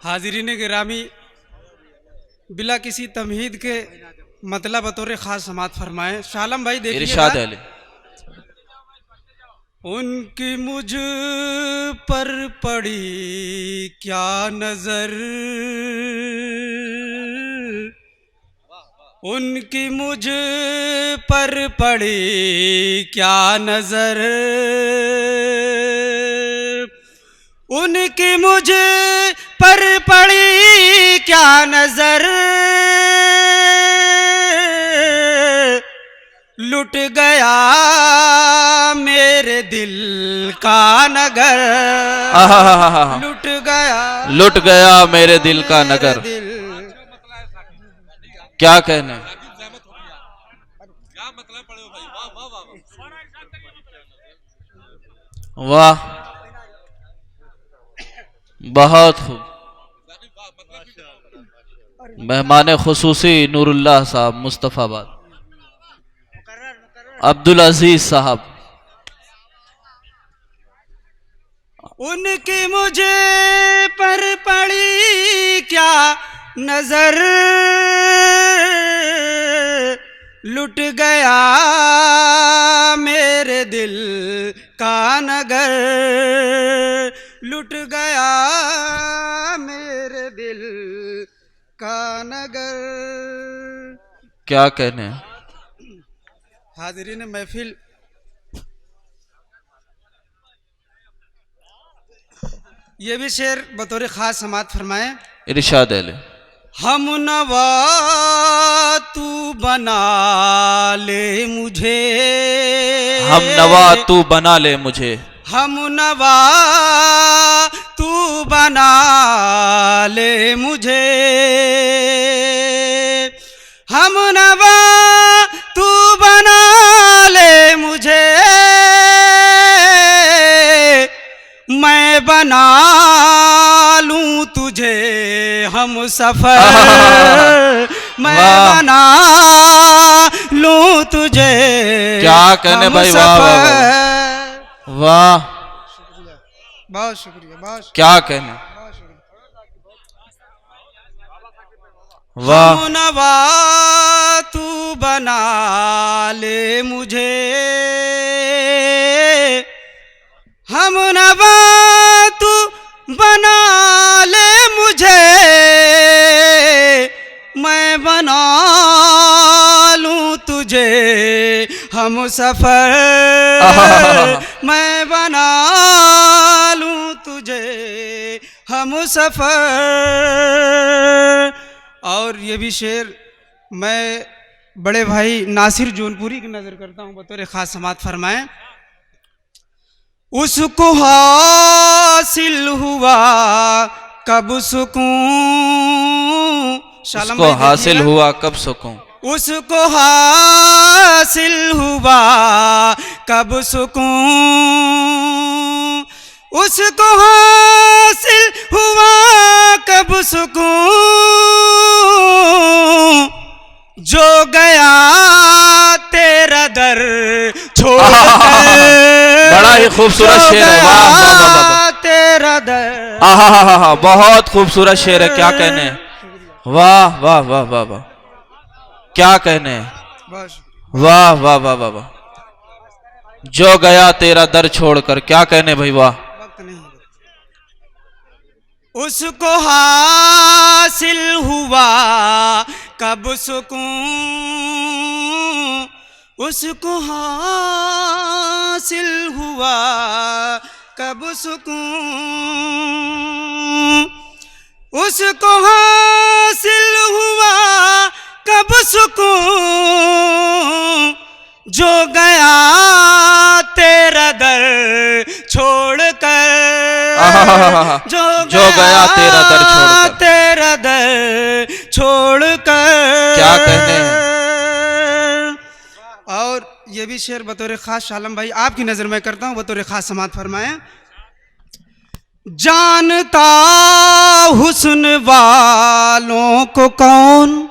हाजिरीन गिरामी, बिला किसी तमहीद के मतलब बतौर ख़ास समात फरमाएं। शालम भाई इरशाद देखिए, उनकी मुझ पर पड़ी क्या नजर, उनकी मुझ पर पड़ी क्या नजर, उनकी मुझ पर पड़ी क्या नजर, लुट गया मेरे दिल का नगर, लुट गया मेरे दिल का नगर। क्या कहने, वाह, बहुत खूब। मेहमान खुसूसी नूरुल्लाह साहब मुस्तफाबाद, अब्दुल अजीज साहब। उनकी मुझे पर पड़ी क्या नजर, लुट गया मेरे दिल का नगर, लुट गया मेरे दिल का नगर। क्या कहने। हाजिरीन महफिल, ये भी शेर बतौर ख़ास समात फरमाए। इरशाद है। हम नवा तू बना ले मुझे, हम नवा तू बना ले मुझे, हम नवा तू बना ले मुझे, हम नवा तू बना ले मुझे, मैं बना लूं तुझे हम सफर, मैं बना लूं तुझे। क्या कहने भाई, वाह वाह वाह, बहुत शुक्रिया, बहुत क्या कहने, वाह। हम नवा तू बना ले मुझे, हम नवा तू बना ले मुझे, मैं बना लूं तुझे हम सफर, मैं बना लूं तुझे हम सफर। और ये भी शेर मैं बड़े भाई नासिर जौनपुरी की नजर करता हूँ, बतौर खास समात फरमाएं। उसको हासिल हुआ कब सुकून, उसको हासिल हुआ कब सुकून, उसको हासिल हुआ कब सुकून, उसको हासिल हुआ कब सुकून, जो गया तेरा दर छोड़ बड़ा ही खूबसूरत शेर है। वाह वाह वाह, तेरा दर, आहा, बहुत खूबसूरत शेर है। क्या कहने, वाह वाह वाह वाह वाह, क्या कहने, वाह वाह वाह वाह वाह, जो गया तेरा दर छोड़कर। क्या कहने भाई, वाह। उसको हासिल हुआ कब सुकून, उसको हासिल हुआ कब सुकून, उसको हासिल हुआ कब सुकून, जो गया तेरा दर छोड़कर, जो गया तेरा दर छोड़कर, तेरा दर छोड़कर। क्या कहने। और ये भी शेर बतौर खास शालम भाई आपकी नजर में करता हूँ, बतौर खास समात फरमाएं। जानता हुस्न वालों को कौन,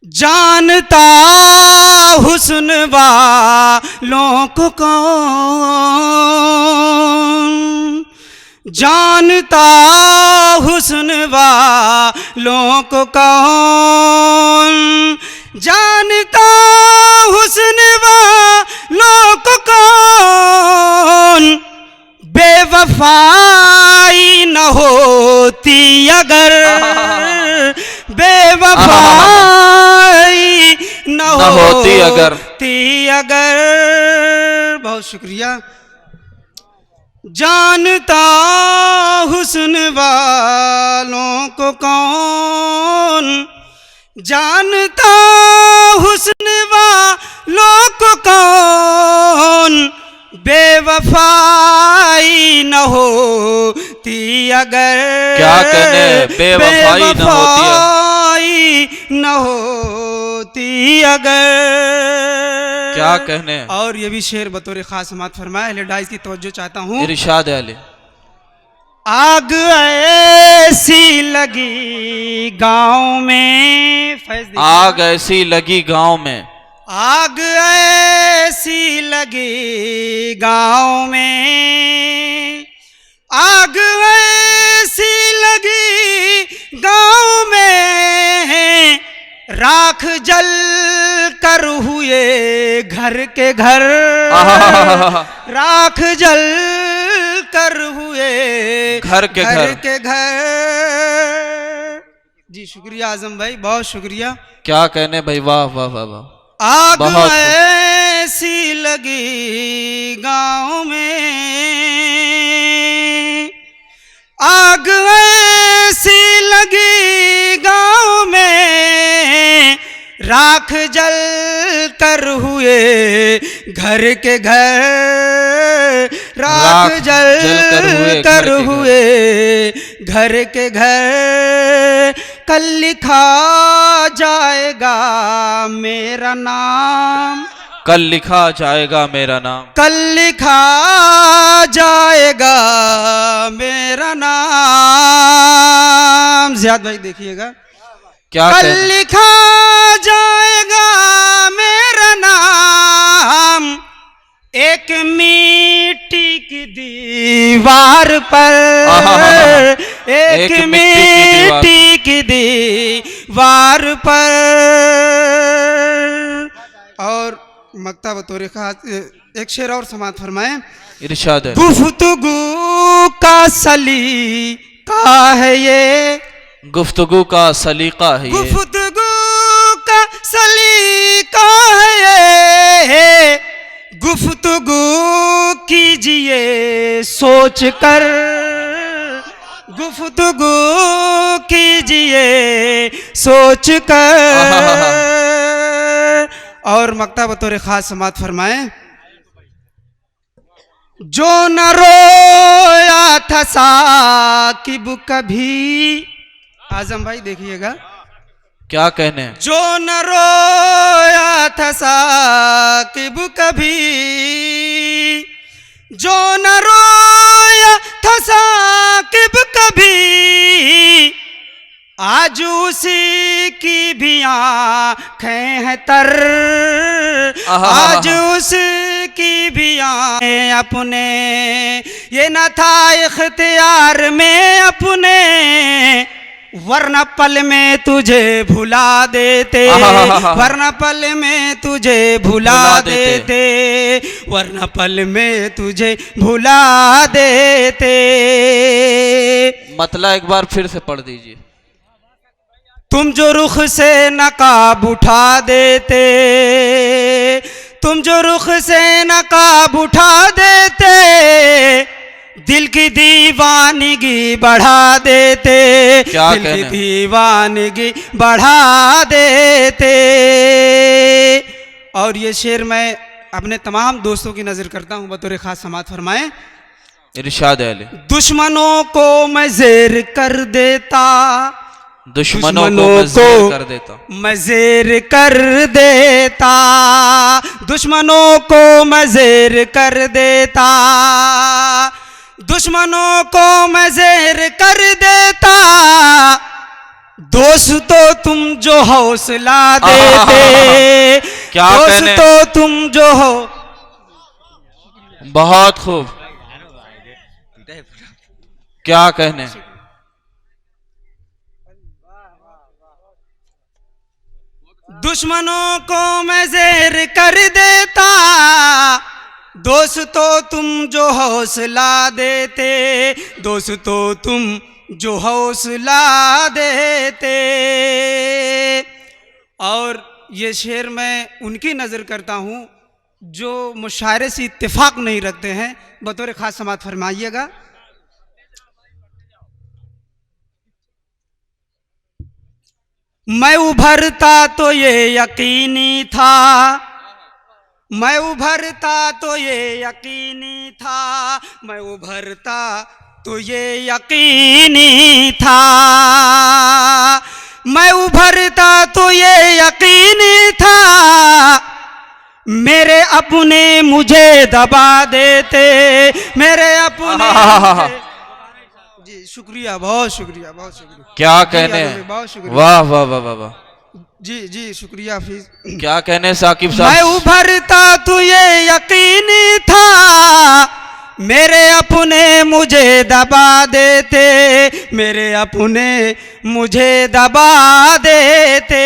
जानता हुस्न वालों को कौन, जानता हुस्न वालों को कौन, जानता हुस्न वालों को कौन, बेवफाई न होती अगर, बेवफाई न होती अगर, बहुत शुक्रिया। जानता हुस्न वालों को कौन, जानता हुस्न वालों को कौन, बेवफाई न होती अगर, क्या कहने, बेवफाई न होती अगर, क्या कहने। और ये भी शेर बतौर खास समात फरमाया, डाइस की तवज्जो चाहता हूँ। इरशाद अली। आग ऐसी लगी गांव में, आग ऐसी लगी गांव में, आग ऐसी लगी गांव में, आग ऐसी लगी गांव में, राख जल कर हुए घर के घर, राख जल कर हुए घर के घर। जी शुक्रिया आजम भाई, बहुत शुक्रिया। क्या कहने भाई, वाह वाह वाह वाह। आग ऐसी लगी गांव में, आग ऐसी लगी गांव में, राख जल कर हुए घर के घर, राख जल कर हुए घर के घर। कल लिखा जाएगा मेरा नाम, कल लिखा जाएगा मेरा नाम, कल लिखा जाएगा मेरा नाम। ज़ियाद भाई देखिएगा, क्या कल लिखा जाएगा मेरा नाम, एक मिट्टी की दीवार पर, एक मिट्टी की दीवार पर। और मक्ता बतौर खास एक शेर और समात फरमाए। इरशाद है। गुफ्तगू का सलीका है ये, गुफ्तगू का सलीका है ये, गुफ्तगू का सलीका है ये, गुफ्तगू कीजिए सोच कर, गुफ्तगू कीजिए सोच कर। और मक्ता बतौर खास समात फरमाए। जो न रोया था साकिब कभी, आजम भाई देखिएगा, क्या कहने। जो न रोया था साकिब कभी, जो न रोया था साकिब कभी, आज उसी की भी आँखें हैं तर, आज उसकी भी आँखें अपने, ये न था इख्तियार में अपने, वरना पल में तुझे भुला देते, वरना पल में तुझे भुला देते, वरना पल में तुझे भुला देते। मतलब एक बार फिर से पढ़ दीजिए। तुम जो रुख से नकाब उठा देते, तुम जो रुख से नकाब उठा देते, दिल की दीवानगी बढ़ा देते, दिल की दीवानगी बढ़ा देते। और ये शेर मैं अपने तमाम दोस्तों की नजर करता हूँ, बतौर खास समात फरमाए। इरशाद है। दुश्मनों को मैं ज़ेर कर देता, दुश्मनों को मैं ज़ेर कर देता, मैं ज़ेर कर देता, दुश्मनों को मैं ज़ेर कर देता, दुश्मनों को मैं ज़ेर कर देता। दोस्तों तुम जो हौसला देते, क्या दोस्तों तुम जो हो। बहुत खूब। क्या कहने। दुश्मनों को मैं ज़ेर कर देता, दोस्तों तुम जो हौसला देते, दोस्तों तुम जो हौसला देते। और ये शेर मैं उनकी नज़र करता हूँ जो मुशायरे से इत्तेफाक नहीं रखते हैं, बतौर ख़ास समाअत फरमाइएगा। मैं उभरता तो ये यकीनी था, मैं उभरता तो ये यकीनी था, मैं उभरता तो ये यकीनी था, मैं उभरता तो ये यकीनी था, मेरे अपने मुझे दबा देते, मेरे अपने जी शुक्रिया, बहुत शुक्रिया, बहुत शुक्रिया। क्या कहने। बहुत शुक्रिया। वाह वाह वाह वाह वाह। जी जी शुक्रिया हाफिज। क्या कहने साकिब साहब। मैं उभरता तो ये यकीनी था, मेरे अपने मुझे दबा देते, मेरे अपने मुझे दबा देते।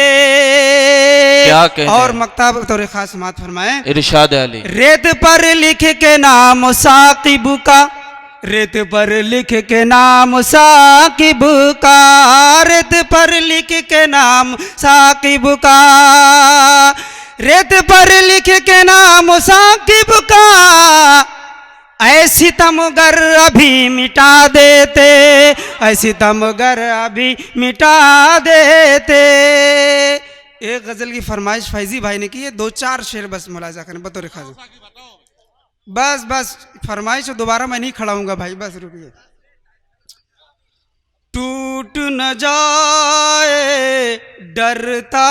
क्या कहने। और मक्तब तौर खास समाअत फरमाएं। इरशाद अली। रेत पर लिख के नाम साकिब का, रेत पर लिख के नाम साकिब का, रेत पर लिख के नाम साकिब का, रेत पर लिख के नाम साकिब का, ऐसी तमगर अभी मिटा देते, ऐसी तमगर अभी मिटा देते। एक गजल की फरमाइश फैजी भाई ने की है, 2-4 शेर बस मुलाजा करें बतौर खास। बस बस फरमाइश दोबारा मैं नहीं खड़ा हूँगा भाई, बस रुकिए। टूट न जाए डरता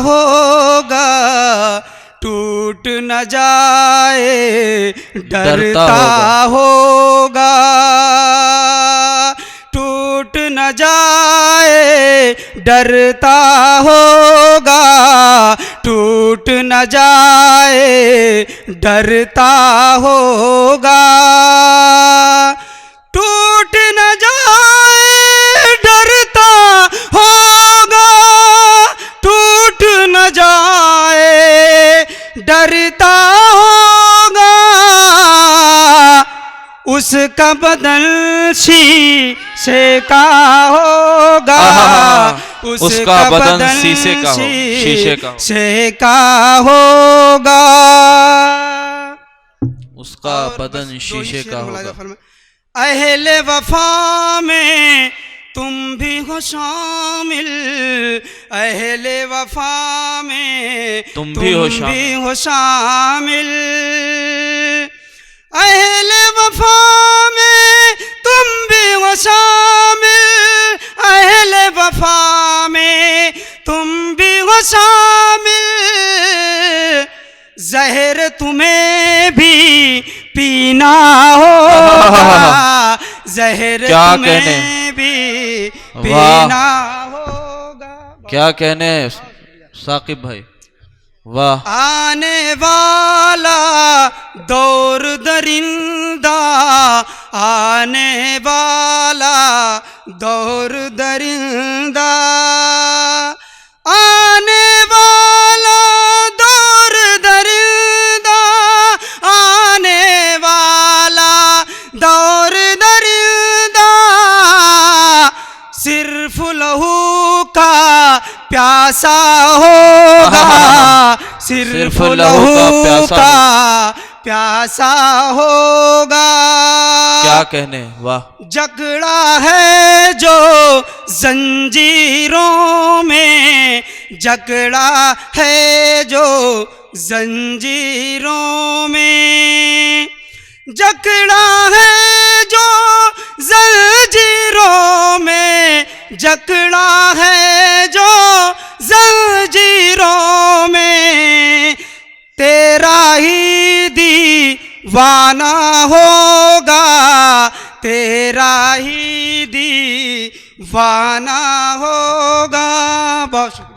होगा, टूट न जाए डरता होगा, टूट न जाए डरता होगा, टूट न जाए डरता होगा, टूट न जाए डरता होगा, टूट न जाए डरता होगा, उसका बदन शीशे का होगा, उसका बदन शीशे का हो, शीशे का हो, शीशे का होगा, उसका बदन शीशे का होगा। अहले वफा में तुम भी हो शामिल, अहले वफा में तुम भी हो शामिल, अहले वफा में तुम भी हो शामिल, अहले वफा में तुम भी हो शामिल, जहर तुम्हें भी पीना होगा, जहर तुम्हें भी पीना होगा। क्या कहने साकिब भाई, वाह। आने वाला दौर दरिंदा, आने वाला दौर दरिंदा, आने वाला दौर दरिंदा, आने वाला दौर दरिंदा, सिर्फ लहू का प्यासा होगा, सिर्फ लहू का प्यासा होगा। क्या कहने, वाह। जकड़ा है जो जंजीरों में, जकड़ा है जो जंजीरों में, जकड़ा है जो जंजीरों में, जकड़ा है जो जंजीरों में, तेरा ही दीवाना होगा, तेरा ही दीवाना होगा। बहुत शुक्रिया।